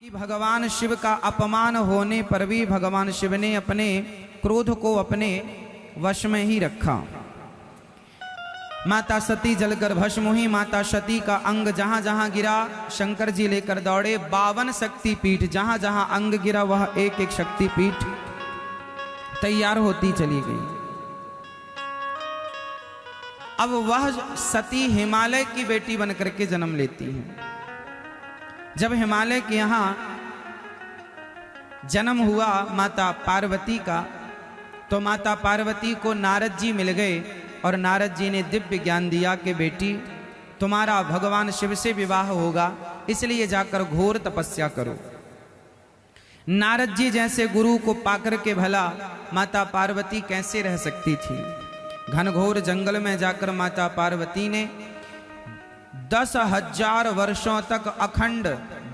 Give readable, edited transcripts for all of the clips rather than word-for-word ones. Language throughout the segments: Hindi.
भगवान शिव का अपमान होने पर भी भगवान शिव ने अपने क्रोध को अपने वश में ही रखा। माता सती जलकर भस्म हुई। माता सती का अंग जहां जहां गिरा शंकर जी लेकर दौड़े। 52 शक्तिपीठ, जहां जहां अंग गिरा वह एक एक शक्तिपीठ तैयार होती चली गई। अब वह सती हिमालय की बेटी बनकर के जन्म लेती है। जब हिमालय के यहां जन्म हुआ माता पार्वती का, तो माता पार्वती को नारद जी मिल गए और नारद जी ने दिव्य ज्ञान दिया कि बेटी तुम्हारा भगवान शिव से विवाह होगा, इसलिए जाकर घोर तपस्या करो। नारद जी जैसे गुरु को पाकर के भला माता पार्वती कैसे रह सकती थी। घनघोर जंगल में जाकर माता पार्वती ने 10,000 वर्षों तक अखंड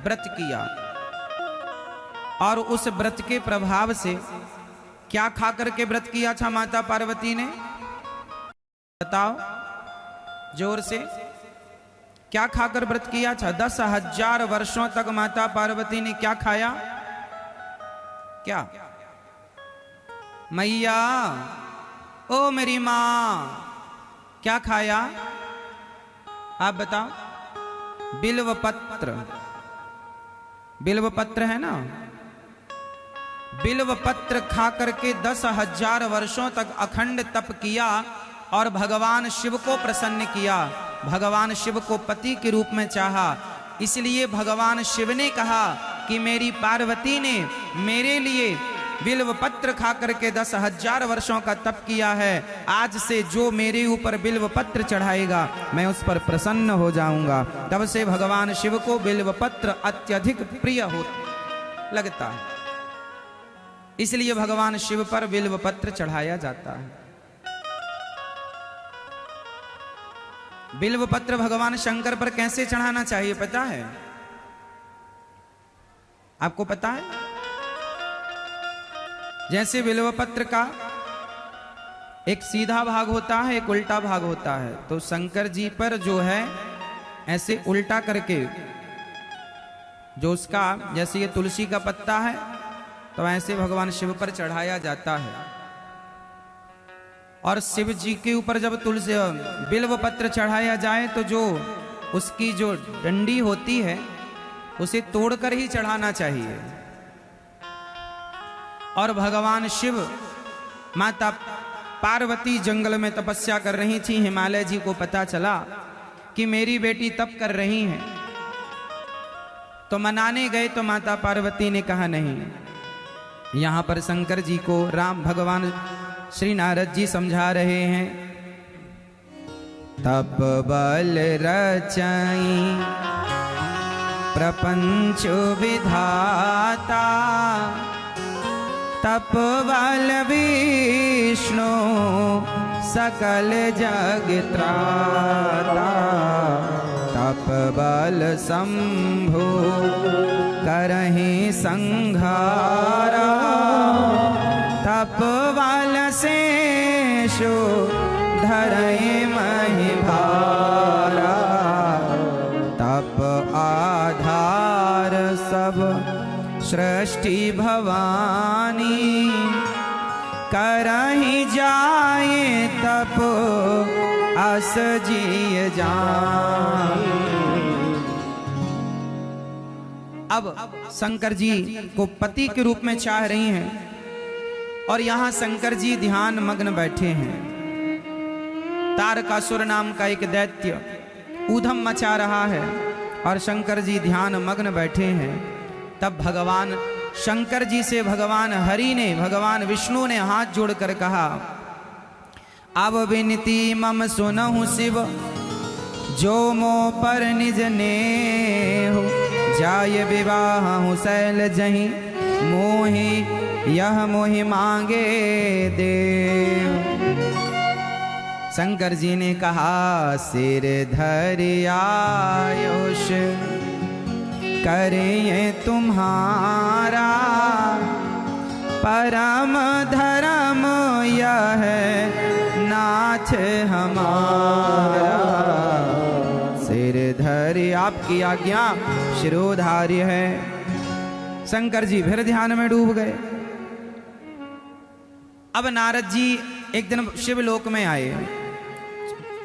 व्रत किया। और उस व्रत के प्रभाव से क्या खाकर के व्रत किया था माता पार्वती ने? बताओ जोर से, क्या खाकर व्रत किया था? 10,000 वर्षों तक माता पार्वती ने क्या खाया? क्या? मैया ओ मेरी मां, क्या खाया? आप बताओ। बिल्व पत्र, बिल्व पत्र है ना, बिल्व पत्र खा करके 10,000 वर्षों तक अखंड तप किया और भगवान शिव को प्रसन्न किया। भगवान शिव को पति के रूप में चाहा। इसलिए भगवान शिव ने कहा कि मेरी पार्वती ने मेरे लिए बिल्व पत्र खा करके 10,000 वर्षों का तप किया है। आज से जो मेरे ऊपर बिल्व पत्र चढ़ाएगा मैं उस पर प्रसन्न हो जाऊंगा। तब से भगवान शिव को बिल्व पत्र अत्यधिक प्रिय हो लगता है, इसलिए भगवान शिव पर बिल्व पत्र चढ़ाया जाता है। बिल्व पत्र भगवान शंकर पर कैसे चढ़ाना चाहिए पता है? आपको पता है? जैसे बिल्व पत्र का एक सीधा भाग होता है, एक उल्टा भाग होता है। तो शंकर जी पर जो है ऐसे उल्टा करके, जो उसका जैसे ये तुलसी का पत्ता है तो ऐसे भगवान शिव पर चढ़ाया जाता है। और शिव जी के ऊपर जब तुलसी बिल्व पत्र चढ़ाया जाए तो जो उसकी जो डंडी होती है उसे तोड़कर ही चढ़ाना चाहिए। और भगवान शिव माता पार्वती जंगल में तपस्या कर रही थी। हिमालय जी को पता चला कि मेरी बेटी तप कर रही है, तो मनाने गए तो माता पार्वती ने कहा नहीं। यहां पर शंकर जी को राम भगवान श्री नारद जी समझा रहे हैं। तप बल रचाई प्रपंच विधाता, तप बल विष्णु सकल जग त्राता, तप बल शंभु करहि संहारा, तप बल शेषु धरहि महि भारा, तप आधार सब सृष्टि भवानी, करहि जाए तप अस जिय जान। अब शंकर जी को पति के रूप में चाह रही हैं और यहां शंकर जी ध्यान मग्न बैठे हैं। तारकासुर नाम का एक दैत्य ऊधम मचा रहा है और शंकर जी ध्यान मग्न बैठे हैं। तब भगवान शंकर जी से भगवान हरि ने, भगवान विष्णु ने हाथ जोड़कर कहा, अब विनती मम सुनहु शिव, जो मो पर निज नेहु, जाय विवाह शैल जहि, मोहि यह मोहि मांगे देव। शंकर जी ने कहा, सिर धरि आयुष करिए तुम्हारा, परम धर्म यह नाथ हमारा। सिर धरि आपकी आज्ञा शिरोधार्य है, शंकर जी फिर ध्यान में डूब गए। अब नारद जी एक दिन शिवलोक में आए।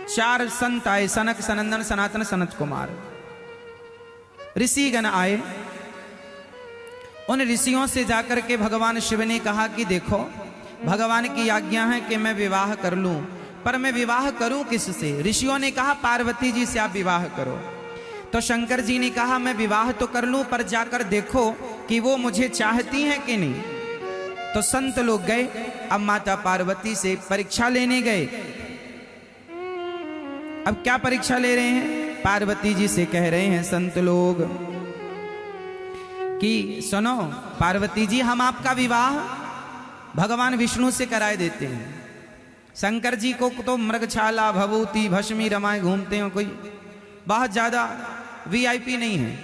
4 संत आए, सनक, सनंदन, सनातन, सनत कुमार, ऋषिगण आए। उन ऋषियों से जाकर के भगवान शिव ने कहा कि देखो, भगवान की आज्ञा है कि मैं विवाह कर लूं, पर मैं विवाह करूं किससे? ऋषियों ने कहा पार्वती जी से आप विवाह करो। तो शंकर जी ने कहा मैं विवाह तो कर लूं, पर जाकर देखो कि वो मुझे चाहती हैं कि नहीं। तो संत लोग गए, अब माता पार्वती से परीक्षा लेने गए। अब क्या परीक्षा ले रहे हैं? पार्वती जी से कह रहे हैं संत लोग कि सुनो पार्वती जी, हम आपका विवाह भगवान विष्णु से कराए देते हैं। शंकर जी को तो मृगछाला, भभूति, भस्मी रमाए घूमते हैं, कोई बहुत ज्यादा वीआईपी नहीं है।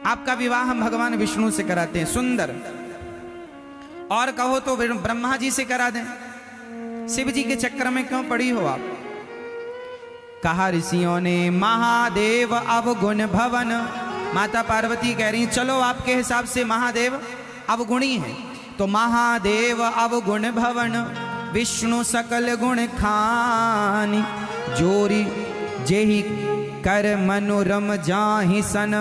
आपका विवाह हम भगवान विष्णु से कराते हैं, सुंदर। और कहो तो ब्रह्मा जी से करा दें, शिव जी के चक्कर में क्यों पड़ी हो आप? कहा ऋषियों ने महादेव अवगुण भवन। माता पार्वती कह रही चलो आपके हिसाब से महादेव अवगुणी हैं, तो महादेव अवगुण भवन, विष्णु सकल गुण खानी, जोरी जेहि कर मनोरम जाहि सन,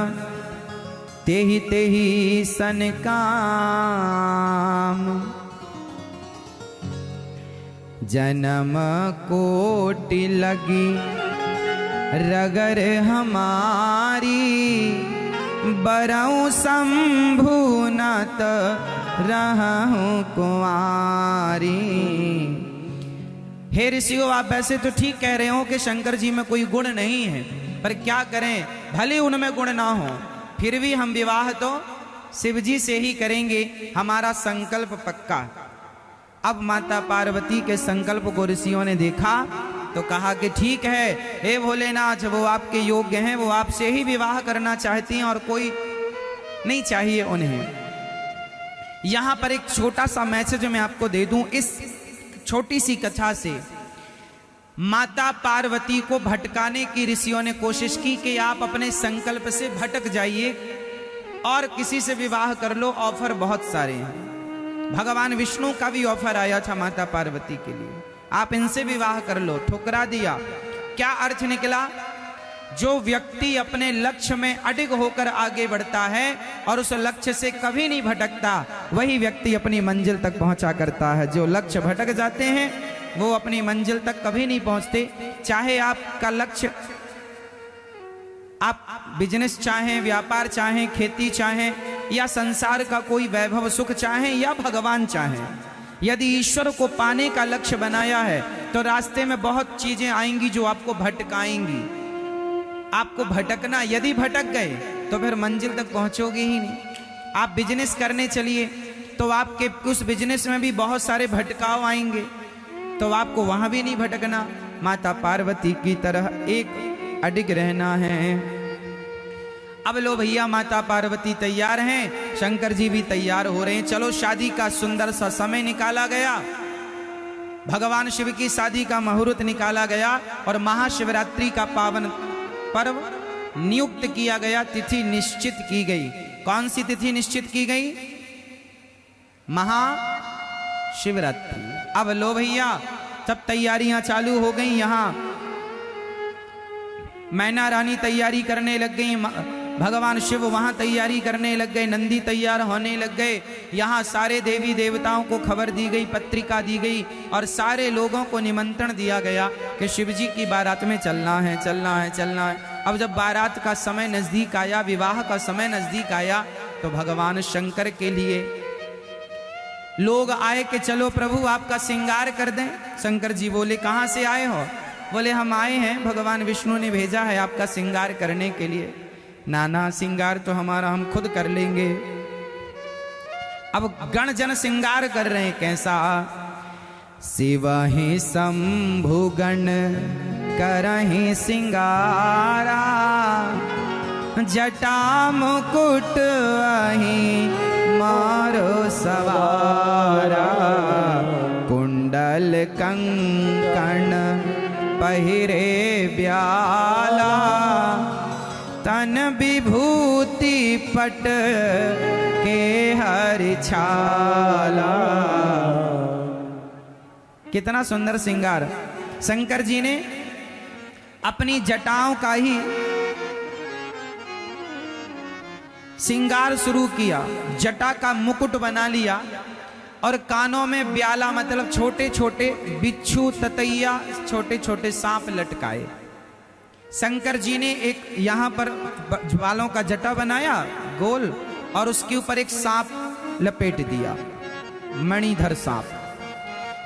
तेहि तेहि सन काम। जन्म कोटि लगी रगर हमारी, बरऊं शंभु नत रहूं कुंवारी। हे ऋषियों, आप वैसे तो ठीक कह रहे हो कि शंकर जी में कोई गुण नहीं है, पर क्या करें, भले उनमें गुण ना हो, फिर भी हम विवाह तो शिव जी से ही करेंगे, हमारा संकल्प पक्का। अब माता पार्वती के संकल्प को ऋषियों ने देखा तो कहा कि ठीक है, हे भोलेनाथ, वो आपके योग्य हैं, वो आपसे ही विवाह करना चाहती हैं और कोई नहीं चाहिए उन्हें। यहां पर एक छोटा सा मैसेज मैं आपको दे दूं इस छोटी सी कथा से। माता पार्वती को भटकाने की ऋषियों ने कोशिश की कि आप अपने संकल्प से भटक जाइए और किसी से विवाह कर लो, ऑफर बहुत सारे हैं। भगवान विष्णु का भी ऑफर आया था माता पार्वती के लिए, आप इनसे विवाह कर लो, ठुकरा दिया। क्या अर्थ निकला? जो व्यक्ति अपने लक्ष्य में अडिग होकर आगे बढ़ता है और उस लक्ष्य से कभी नहीं भटकता, वही व्यक्ति अपनी मंजिल तक पहुंचा करता है। जो लक्ष्य भटक जाते हैं वो अपनी मंजिल तक कभी नहीं पहुंचते। चाहे आपका लक्ष्य, आप बिजनेस चाहें, व्यापार चाहें, खेती चाहें, या संसार का कोई वैभव सुख चाहें, या भगवान चाहें, यदि ईश्वर को पाने का लक्ष्य बनाया है तो रास्ते में बहुत चीजें आएंगी जो आपको भटकाएंगी। आपको भटकना, यदि भटक गए तो फिर मंजिल तक पहुंचोगे ही नहीं। आप बिजनेस करने चलिए तो आपके उस बिजनेस में भी बहुत सारे भटकाव आएंगे, तो आपको वहां भी नहीं भटकना, माता पार्वती की तरह एक अडिग रहना है। अब लो भैया, माता पार्वती तैयार हैं, शंकर जी भी तैयार हो रहे हैं। चलो शादी का सुंदर सा समय निकाला गया, भगवान शिव की शादी का मुहूर्त निकाला गया और महाशिवरात्रि का पावन पर्व नियुक्त किया गया, तिथि निश्चित की गई। कौन सी तिथि निश्चित की गई? महाशिवरात्रि। अब लो भैया, सब तैयारियां चालू हो गई। यहां मैना रानी तैयारी करने लग गई, भगवान शिव वहां तैयारी करने लग गए, नंदी तैयार होने लग गए। यहाँ सारे देवी देवताओं को खबर दी गई, पत्रिका दी गई और सारे लोगों को निमंत्रण दिया गया कि शिव जी की बारात में चलना है, चलना है, चलना है। अब जब बारात का समय नजदीक आया, विवाह का समय नजदीक आया, तो भगवान शंकर के लिए लोग आए कि चलो प्रभु आपका श्रृंगार कर दें। शंकर जी बोले कहाँ से आए हो? बोले हम आए हैं, भगवान विष्णु ने भेजा है आपका श्रृंगार करने के लिए। नाना, श्रृंगार तो हमारा हम खुद कर लेंगे। अब गण जन श्रृंगार कर रहे हैं, कैसा? शिवहि शंभु गण करहि श्रृंगारा, जटा मुकुट अहि मारो सवारा, कुंडल कंकण पहिरे ब्याला, तन विभूति पट छाला। कितना सुंदर श्रृंगार। शंकर जी ने अपनी जटाओं का ही श्रृंगार शुरू किया, जटा का मुकुट बना लिया और कानों में ब्याला मतलब छोटे छोटे बिच्छू ततैया छोटे छोटे सांप लटकाए। शंकर जी ने एक यहां पर बालों का जटा बनाया गोल और उसके ऊपर एक सांप लपेट दिया, मणिधर सांप।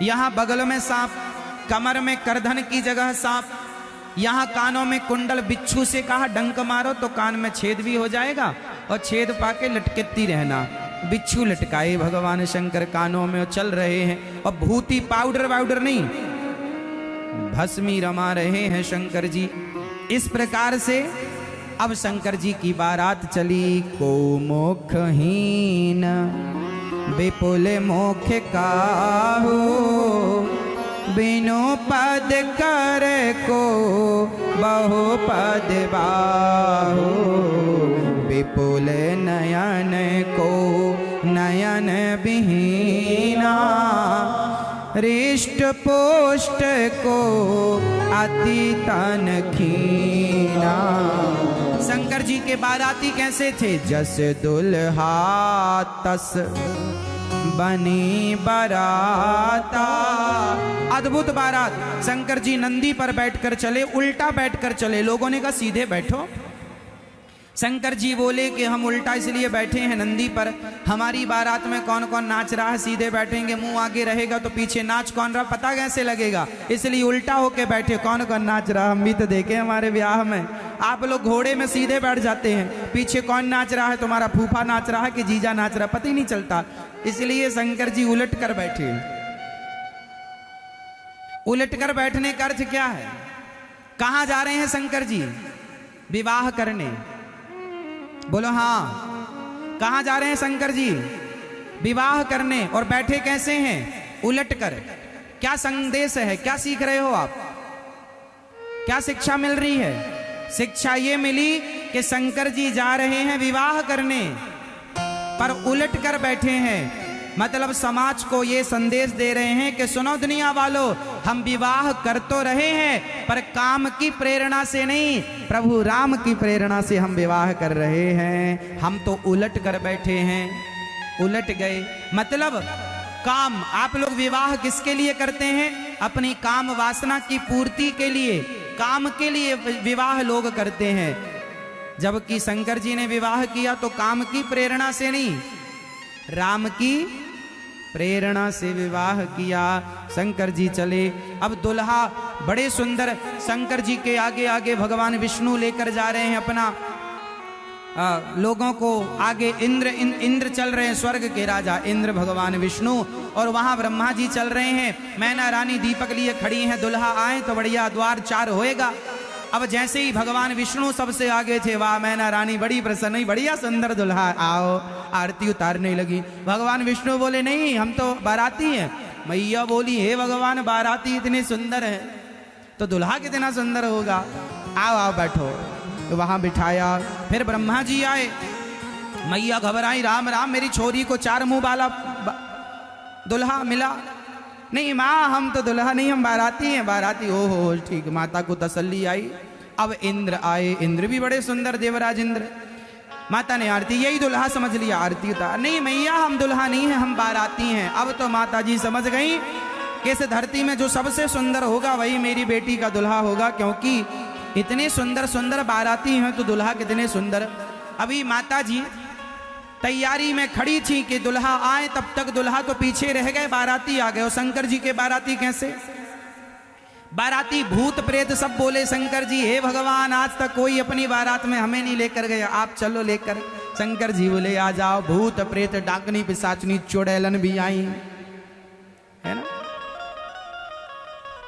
यहां बगल में सांप, कमर में करधन की जगह सांप, यहां कानों में कुंडल। बिच्छू से कहा डंक मारो तो कान में छेद भी हो जाएगा और छेद पाके लटकती रहना। बिच्छू लटकाए भगवान शंकर कानों में और चल रहे हैं। और भूति पाउडर वाउडर नहीं, भस्मी रमा रहे हैं शंकर जी। इस प्रकार से अब शंकर जी की बारात चली। को मुखहीन विपुल मुख काहू, बिनु पद कर को बहु पद बाहु। विपुल नयन को नयन विहीना, हृष्ट पुष्ट को अति तन खीना। शंकर जी के बाराती कैसे थे? जस दुल्हा तस बनी बाराता। अद्भुत बारात। शंकर जी नंदी पर बैठकर चले, उल्टा बैठकर चले। लोगों ने कहा सीधे बैठो। शंकर जी बोले कि हम उल्टा इसलिए बैठे हैं नंदी पर, हमारी बारात में कौन कौन नाच रहा है, सीधे बैठेंगे मुंह आगे रहेगा तो पीछे नाच कौन रहा पता कैसे लगेगा, इसलिए उल्टा होके बैठे। कौन कौन नाच रहा हम भी तो देखे हमारे ब्याह में। आप लोग घोड़े में सीधे बैठ जाते हैं, पीछे कौन नाच रहा है, तुम्हारा फूफा नाच रहा है कि जीजा नाच रहा है, पता ही नहीं चलता। इसलिए शंकर जी उलट कर बैठे। उलट कर बैठने का अर्थ क्या है? कहां जा रहे हैं शंकर जी? विवाह करने। बोलो हाँ। कहां जा रहे हैं शंकर जी? विवाह करने। और बैठे कैसे हैं? उलट कर। क्या संदेश है? क्या सीख रहे हो आप? क्या शिक्षा मिल रही है? शिक्षा ये मिली कि शंकर जी जा रहे हैं विवाह करने पर उलट कर बैठे हैं। मतलब समाज को ये संदेश दे रहे हैं कि सुनो दुनिया वालों, हम विवाह कर तो रहे हैं पर काम की प्रेरणा से नहीं, प्रभु राम की प्रेरणा से हम विवाह कर रहे हैं। हम तो उलट कर बैठे हैं। उलट गए मतलब काम। आप लोग विवाह किसके लिए करते हैं? अपनी काम वासना की पूर्ति के लिए, काम के लिए विवाह लोग करते हैं। जबकि शंकर जी ने विवाह किया तो काम की प्रेरणा से नहीं, राम की प्रेरणा से विवाह किया। शंकर जी चले। अब दुल्हा बड़े सुंदर शंकर जी के आगे आगे भगवान विष्णु लेकर जा रहे हैं अपना लोगों को आगे। इंद्र चल रहे हैं, स्वर्ग के राजा इंद्र भगवान विष्णु, और वहां ब्रह्मा जी चल रहे हैं। मैना रानी दीपक लिए खड़ी हैं, दुल्हा आए तो बढ़िया द्वार चार होएगा। अब जैसे ही भगवान विष्णु सबसे आगे थे, वाह मैना रानी बड़ी प्रसन्न हुई, बढ़िया सुंदर दुल्हा, आओ। आरती उतारने लगी। भगवान विष्णु बोले नहीं हम तो बाराती हैं। मैया बोली हे भगवान बाराती इतने सुंदर है तो दुल्हा कितना सुंदर होगा, आओ आओ बैठो। तो वहां बिठाया। फिर ब्रह्मा जी आए। मैया घबराई, राम राम मेरी छोरी को चार मुंह वाला दुल्हा मिला। नहीं माँ हम तो दुल्हा नहीं, हम बाराती हैं। बाराती ओहो ठीक। माता को तसल्ली आई। अब इंद्र आए। इंद्र भी बड़े सुंदर, देवराज इंद्र। माता ने आरती, यही दुल्हा समझ लिया, आरती उतार। नहीं मैया हम दुल्हा नहीं हैं, हम बाराती हैं। अब तो माता जी समझ गई कि इस धरती में जो सबसे सुंदर होगा वही मेरी बेटी का दुल्हा होगा, क्योंकि इतने सुंदर सुंदर बाराती हैं तो दुल्हा कितने सुंदर। अभी माता जी तैयारी में खड़ी थी कि दुल्हा आए, तब तक दुल्हा तो पीछे रह गए, बाराती आ गए। और शंकर जी के बाराती कैसे? बाराती भूत प्रेत सब बोले शंकर जी हे भगवान आज तक कोई अपनी बारात में हमें नहीं लेकर गया, आप चलो लेकर। शंकर जी बोले आ जाओ। भूत प्रेत डाकनी पिशाचनी चुड़ैलन भी आई, है ना,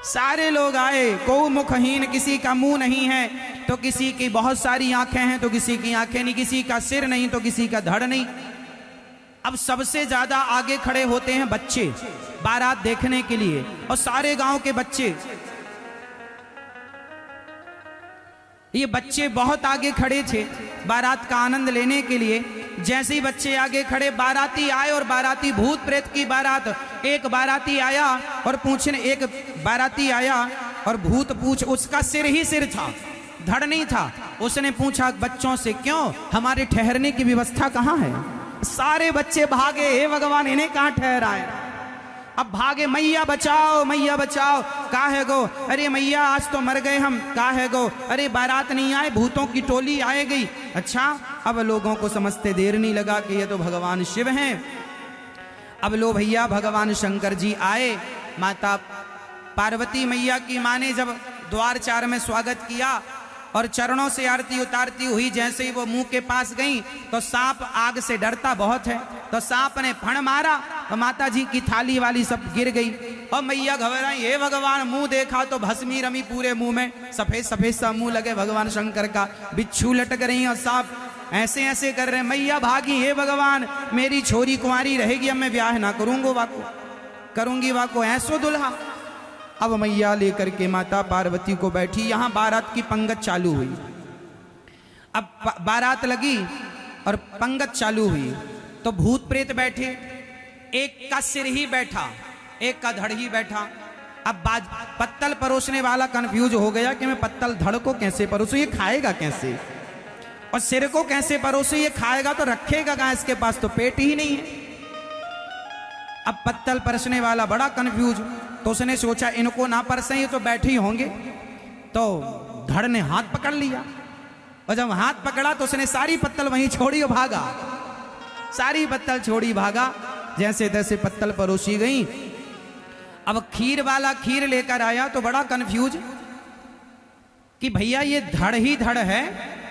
सारे लोग आए। को मुखहीन, किसी का मुंह नहीं है तो किसी की बहुत सारी आंखें हैं तो किसी की आंखें नहीं, किसी का सिर नहीं तो किसी का धड़ नहीं। अब सबसे ज्यादा आगे खड़े होते हैं बच्चे बारात देखने के लिए, और सारे गांव के बच्चे, ये बच्चे बहुत आगे खड़े थे बारात का आनंद लेने के लिए। जैसे ही बच्चे आगे खड़े, बाराती आए और बाराती भूत प्रेत की बारात। एक बाराती आया और एक बाराती आया और भूत पूछ, उसका सिर ही सिर था, धड़ नहीं था। उसने पूछा बच्चों से, क्यों, हमारे ठहरने की व्यवस्था कहाँ है? सारे बच्चे भागे, हे भगवान इन्हें कहाँ ठहराए। अब भागे, मैया बचाओ, मैया बचाओ। काहे गो? अरे मैया आज तो मर गए हम। काहे गो? अरे बारात नहीं आए, भूतों की टोली आए गई। अच्छा, अब लोगों को समझते देर नहीं लगा कि ये तो भगवान शिव हैं। अब लो भैया, भगवान शंकर जी आए। माता पार्वती मैया की माँ ने जब द्वार चार में स्वागत किया और चरणों से आरती उतारती हुई जैसे ही वो मुंह के पास गई तो सांप आग से डरता बहुत है, तो सांप ने फण मारा तो माता जी की थाली वाली सब गिर गई और मैया घबराई, हे भगवान, मुंह देखा तो भस्मी रमी पूरे मुंह में, सफेद सफेद सा मुंह लगे भगवान शंकर का, बिच्छू लटक रही और सांप ऐसे ऐसे कर रहे हैं। मैया भागी, हे भगवान मेरी छोरी कुंवारी रहेगी, अब मैं ब्याह ना करूंगी वाको ऐसो दुल्हा। अब मैया लेकर के माता पार्वती को बैठी, यहां बारात की पंगत चालू हुई। अब बारात लगी और पंगत चालू हुई तो भूत प्रेत बैठे, एक का सिर ही बैठा, एक का धड़ ही बैठा। अब पत्तल परोसने वाला कंफ्यूज हो गया कि मैं पत्तल धड़ को कैसे परोसूं, ये खाएगा कैसे, और सिर को कैसे परोसूं, ये खाएगा तो रखेगा कहां, इसके पास तो पेट ही नहीं है। अब पत्तल परसने वाला बड़ा कंफ्यूज, तो उसने सोचा इनको ना परसे, ये तो बैठे ही होंगे। तो धड़ ने हाथ पकड़ लिया और जब हाथ पकड़ा तो उसने सारी पत्तल वहीं छोड़ी और भागा, सारी पत्तल छोड़ी भागा। जैसे तैसे पत्तल परोसी गई। अब खीर वाला खीर लेकर आया तो बड़ा कंफ्यूज कि भैया ये धड़ ही धड़ है,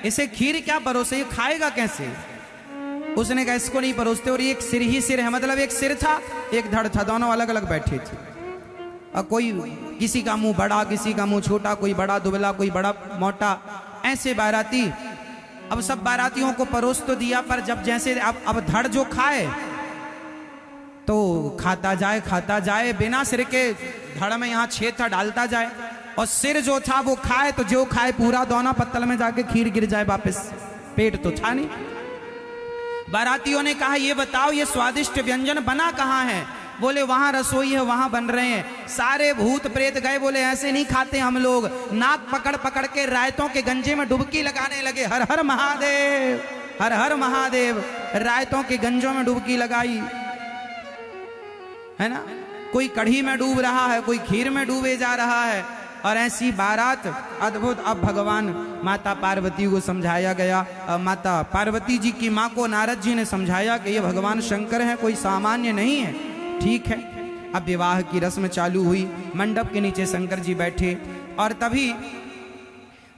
इसे खीर क्या परोसे, ये खाएगा कैसे। उसने कहा इसको नहीं परोसते, और एक सिर ही सिर है, मतलब एक सिर था एक धड़ था, दोनों अलग अलग बैठे थे। और कोई किसी का मुंह बड़ा, किसी का मुंह छोटा, कोई बड़ा दुबला, कोई बड़ा मोटा, ऐसे बाराती। अब सब बारातियों को परोस तो दिया, पर जब जैसे अब धड़ जो खाए तो खाता जाए, बिना सिर के धड़ में यहाँ छेद था डालता जाए, और सिर जो था वो खाए तो जो खाए पूरा दोनों पत्तल में जाके खीर गिर जाए वापस, पेट तो था नहीं। बारातियों ने कहा ये बताओ ये स्वादिष्ट व्यंजन बना कहाँ है? बोले वहां रसोई है, वहां बन रहे हैं। सारे भूत प्रेत गए, बोले ऐसे नहीं खाते हम लोग। नाक पकड़ पकड़ के रायतों के गंजे में डुबकी लगाने लगे, हर हर महादेव, हर हर महादेव। रायतों के गंजों में डुबकी लगाई है ना, कोई कढ़ी में डूब रहा है, कोई खीर में डूबे जा रहा है, और ऐसी बारात अद्भुत। अब भगवान माता पार्वती को समझाया गया, माता पार्वती जी की माँ को नारद जी ने समझाया कि ये भगवान शंकर है, कोई सामान्य नहीं है। ठीक है, अब विवाह की रस्म चालू हुई। मंडप के नीचे शंकर जी बैठे और तभी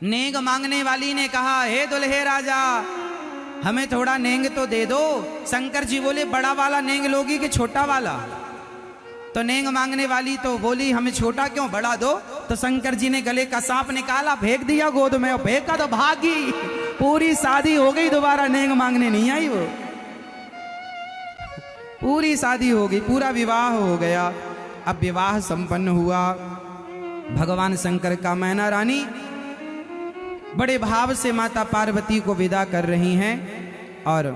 नेंग मांगने वाली ने कहा, हे दुल्हे राजा हमें थोड़ा नेंग तो दे दो। शंकर जी बोले बड़ा वाला नेंग लोगी कि छोटा वाला? तो नेंग मांगने वाली तो बोली हमें छोटा क्यों, बड़ा दो। तो शंकर जी ने गले का सांप निकाला, फेंक दिया गोद में, और फेंका तो भागी। पूरी शादी हो गई, दोबारा नेंग मांगने नहीं आई वो, पूरी शादी हो गई, पूरा विवाह हो गया। अब विवाह संपन्न हुआ। भगवान शंकर का मैना रानी बड़े भाव से माता पार्वती को विदा कर रही हैं और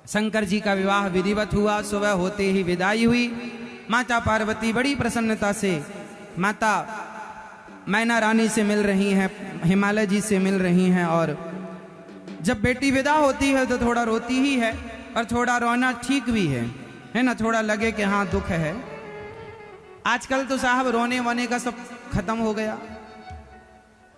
शंकर जी का विवाह विधिवत हुआ। सुबह होते ही विदाई हुई। माता पार्वती बड़ी प्रसन्नता से माता मैना रानी से मिल रही हैं, हिमालय जी से मिल रही हैं। और जब बेटी विदा होती है तो थोड़ा रोती ही है, और थोड़ा रोना ठीक भी है ना, थोड़ा लगे कि हाँ दुख है। आजकल तो साहब रोने वोने का सब खत्म हो गया।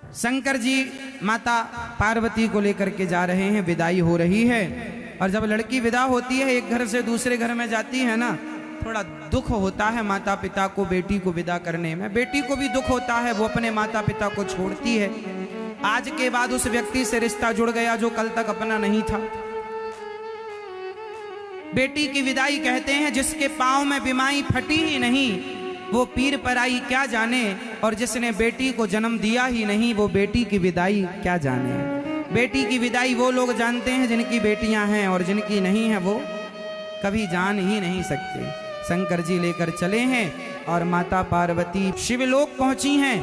शंकर जी माता पार्वती को लेकर के जा रहे हैं, विदाई हो रही है। और जब लड़की विदा होती है, एक घर से दूसरे घर में जाती है ना, थोड़ा दुख होता है माता पिता को बेटी को विदा करने में। बेटी को भी दुख होता है, वो अपने माता पिता को छोड़ती है। आज के बाद उस व्यक्ति से रिश्ता जुड़ गया जो कल तक अपना नहीं था। बेटी की विदाई कहते हैं जिसके पांव में बिमाई फटी ही नहीं, वो पीर पराई क्या जाने, और जिसने बेटी को जन्म दिया ही नहीं, वो बेटी की विदाई क्या जाने। बेटी की विदाई वो लोग जानते हैं जिनकी बेटियां हैं, और जिनकी नहीं है वो कभी जान ही नहीं सकते। शंकर जी लेकर चले हैं और माता पार्वती शिवलोक पहुंची हैं।